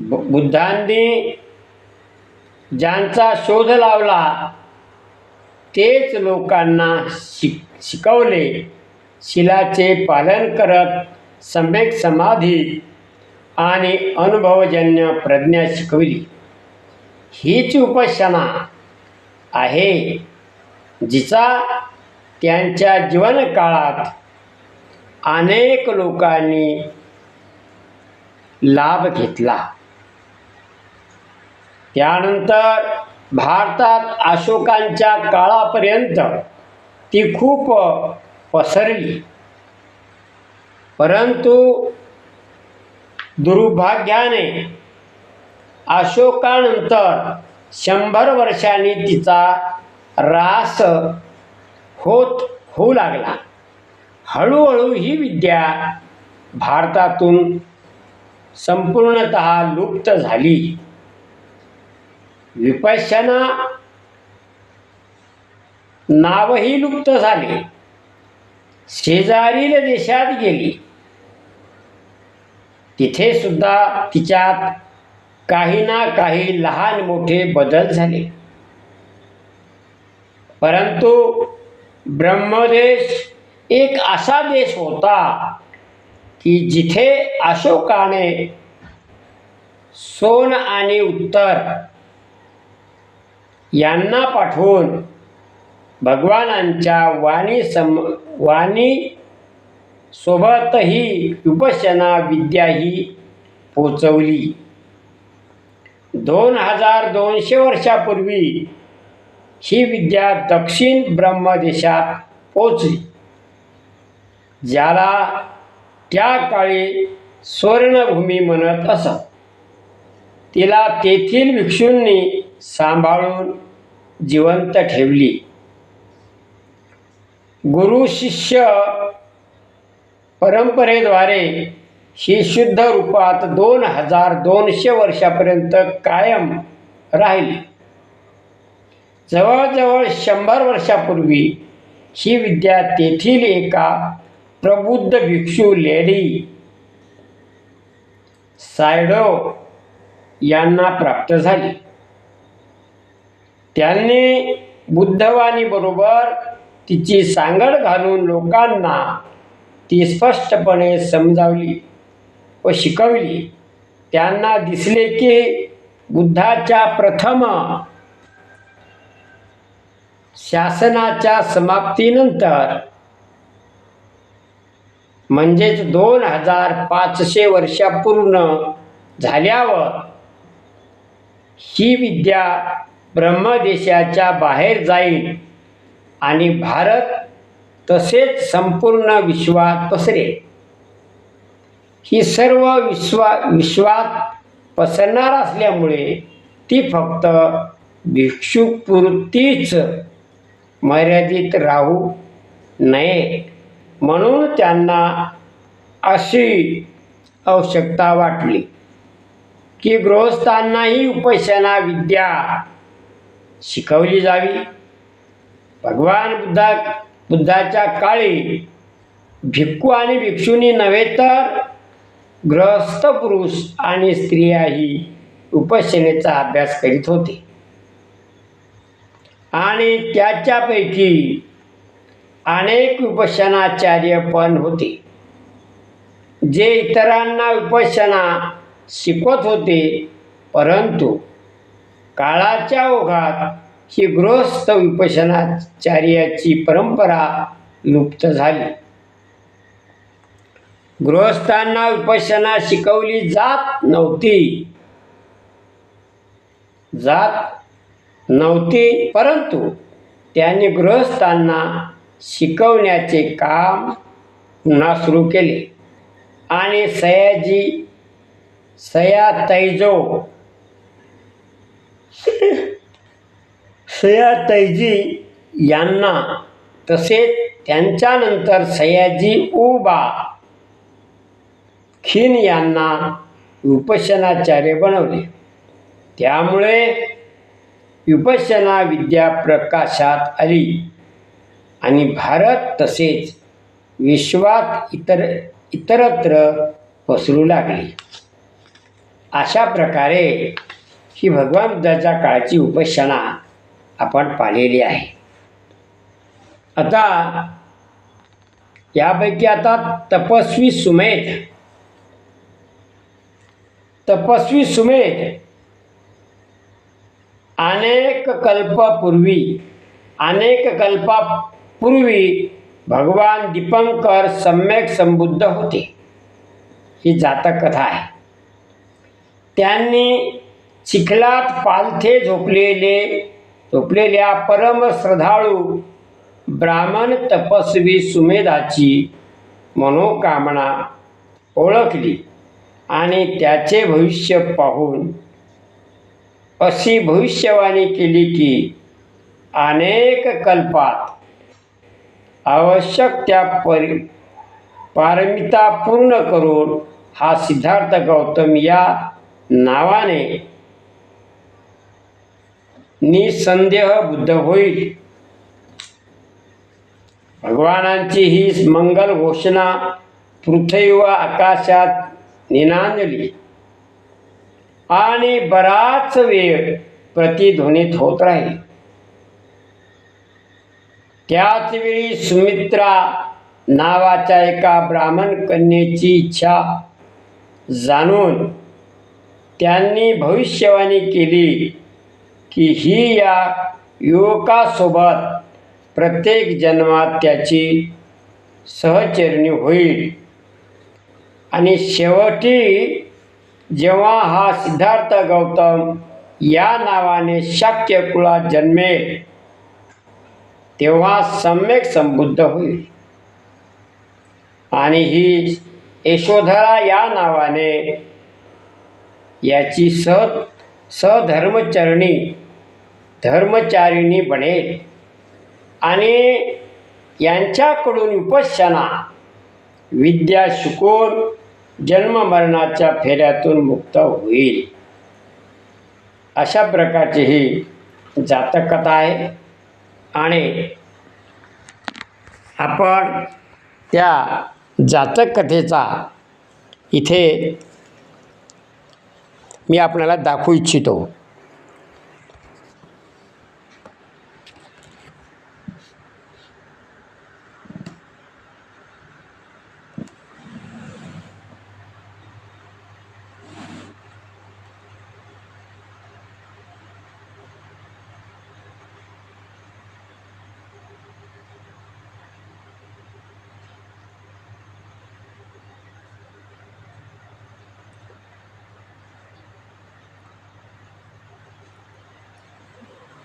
बुद्धांनी ज्यांचा शोध लावला तेच लोकांना शिकवले. शिलाचे पालन करत सम्यक समाधी आणि अनुभवजन्य प्रज्ञा शिकवली. हीच उपासना आहे जिचा त्यांच्या जीवनकाळात अनेक लोकांनी लाभ घेतला. त्यानंतर भारतात अशोकांच्या काळापर्यंत ती खूप पसरली. परंतु दुर्भाग्याने अशोकानंतर 100 वर्षांनी तिचा ऱ्हास होऊ लागला. हळूहळू ही विद्या भारतातून संपूर्णतः लुप्त झाली. विपश्यना नावही लुप्त झाले. शेजारील देशात गेली. तिथे सुद्धा तिच्यात काही ना काही लहान मोठे बदल झाले. परंतु ब्रह्मदेश एक असा देश होता की जिथे अशोकाने सोन आणि उत्तर यांना पाठवून भगवानांच्या वाणी सोबतही विपश्यना विद्याही पोचवली. 2200 वर्षापूर्वी ही विद्या दक्षिण ब्रह्मदेशात पोचली, ज्याला त्या काळी स्वर्णभूमी म्हणत असत. तिला तेथील भिक्षूंनी सांभाळून जिवंत ठेवली. गुरु शिष्य परंपरेद्वारे ही शुद्ध रूपात 2200 वर्षापर्यंत कायम राहिली. जवळजवळ 100 वर्षापूर्वी ही विद्या तेथील एका प्रबुद्ध भिक्षू लेडी सायडो यांना प्राप्त झाली. त्यांनी बुद्धवाणीबरोबर तिची सांगड घालून लोकांना ती स्पष्टपणे समजावली व शिकवली. त्यांना दिसले की बुद्धाच्या प्रथम शासनाच्या समाप्तीनंतर म्हणजेच 2500 वर्षा पूर्ण झाल्यावर ही विद्या ब्रह्मदेशाच्या बाहेर जाईल आणि भारत तसेच संपूर्ण विश्वात पसरेल. ही सर्व विश्वात पसरणार असल्यामुळे ती फक्त भिक्षुपुरतीच मर्यादित राहू नये, म्हणून त्यांना अशी आवश्यकता वाटली की गृहस्थांनाही उपासना विद्या शिकवली जावी. भगवान बुद्धाच्या काळी भिक्खू आणि भिक्षुणी नव्हे तर गृहस्थ पुरुष आणि स्त्रियाही उपासनेचा अभ्यास करीत होते. आणि त्याच्यापैकी अनेक उपासनाचार्य पण होते जे इतरांना उपासना शिकवत होते. परंतु काळाच्या ओघात ही गृहस्थ उपासनाचार्याची परंपरा लुप्त झाली. गृहस्थांना उपासना शिकवली जात नव्हती, परंतु त्यांनी गृहस्थांना शिकवण्याचे काम पुन्हा सुरू केले आणि सयातैजी यांना तसेच त्यांच्यानंतर सयाजी उबा खिन यांना उपासनाचार्य बनवले. त्यामुळे विपश्यना विद्या प्रकाशात आली आणि भारत तसेच विश्वात इतरत्र पसरू लागली. अशा प्रकारे ही भगवान बुद्धाच्या काळाची उपासना आपण पाहिलेली आहे. आता यापैकी आता तपस्वी सुमेध अनेक कल्पापूर्वी भगवान दीपंकर सम्यक संबुद्ध होते. ही जातक कथा आहे. त्यांनी चिखलात पालथे झोपलेल्या परम श्रद्धाळू ब्राह्मण तपस्वी सुमेधाची मनोकामना ओळखली आणि त्याचे भविष्य पाहून अशी भविष्यवाणी केली की अनेक कल्पात आवश्यक त्या पारमिता पूर्ण करून हा सिद्धार्थ गौतम या नावाने निसंदेह बुद्ध होईल. भगवानांची ही मंगल घोषणा पृथ्वी व आकाशात निनांदली आणि बराच वेळ प्रतिध्वनित होत राहील. त्याच वेळी सुमित्रा नावाच्या एका ब्राह्मण कन्येची इच्छा जाणून त्यांनी भविष्यवाणी केली की ही या युवकासोबत प्रत्येक जन्मात त्याची सहचरणी होईल आणि शेवटी जेव्हा हा सिद्धार्थ गौतम या नावाने शाक्य कुळात जन्मेल तेव्हा सम्यक संबुद्ध होईल आणि ही यशोधरा या नावाने याची धर्मचारिणी बनेल आणि यांच्याकडून उपासना विद्या शिकून जन्ममरणाच्या फेऱ्यातून मुक्त होईल. अशा प्रकारची ही जातक कथा आहे आणि आपण त्या जातक कथेचा इथे मी आपल्याला दाखवू इच्छितो.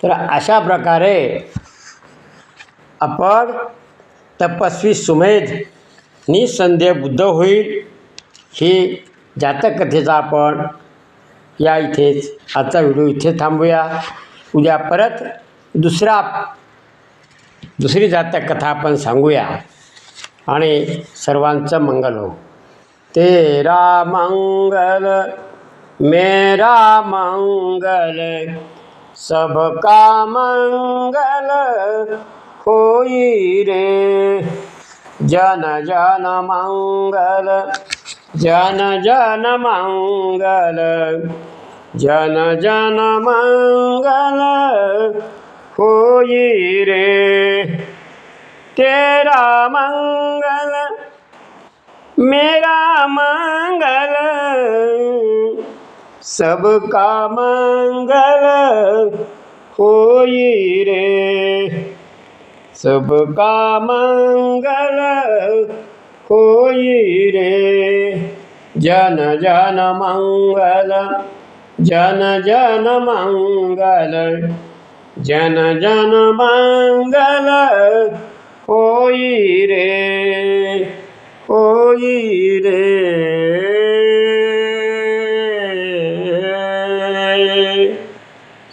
तर अशा प्रकारे आपण तपस्वी सुमेध निसंदेह बुद्ध होईल ही जातक कथेचा आपण या इथेच आजचा व्हिडिओ इथे थांबूया. उद्या परत दुसरी जातक कथा आपण सांगूया आणि सर्वांचं मंगल हो. तेरा मंगल मेरा मंगल सबका मंगल होई रे. जन जन मंगल जन जन मंगल जन जन मंगल होई रे. तेरा मंगल मेरा मंगल सबका मंगल होई रे. सबका मंगल होई रे. जन जन मंगल जन जन मंगल जन जन मंगल होई रे. होई रे.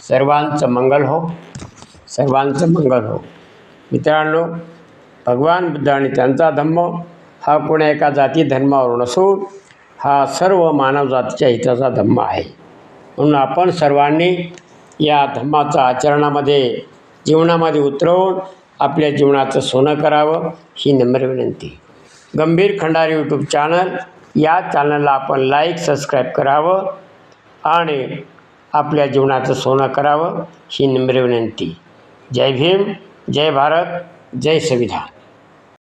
सर्वांचं मंगल हो. सर्वांचं मंगल हो. मित्रांनो, भगवान बुद्ध आणि त्यांचा धम्म हा कोण्या एका जाती धर्मावर नसून हा सर्व मानवजातीच्या हिताचा धम्म आहे. म्हणून आपण सर्वांनी या धम्माचं आचरणामध्ये जीवनामध्ये उतरवून आपल्या जीवनाचं सोनं करावं ही नम्र विनंती. गंभीर खंडारी यूट्यूब चॅनल या चॅनलला आपण लाईक सबस्क्राईब करावं आणि आपल्या जीवनाचं सोनं करावं ही नम्र विनंती. जय भीम, जय भारत, जय संविधान.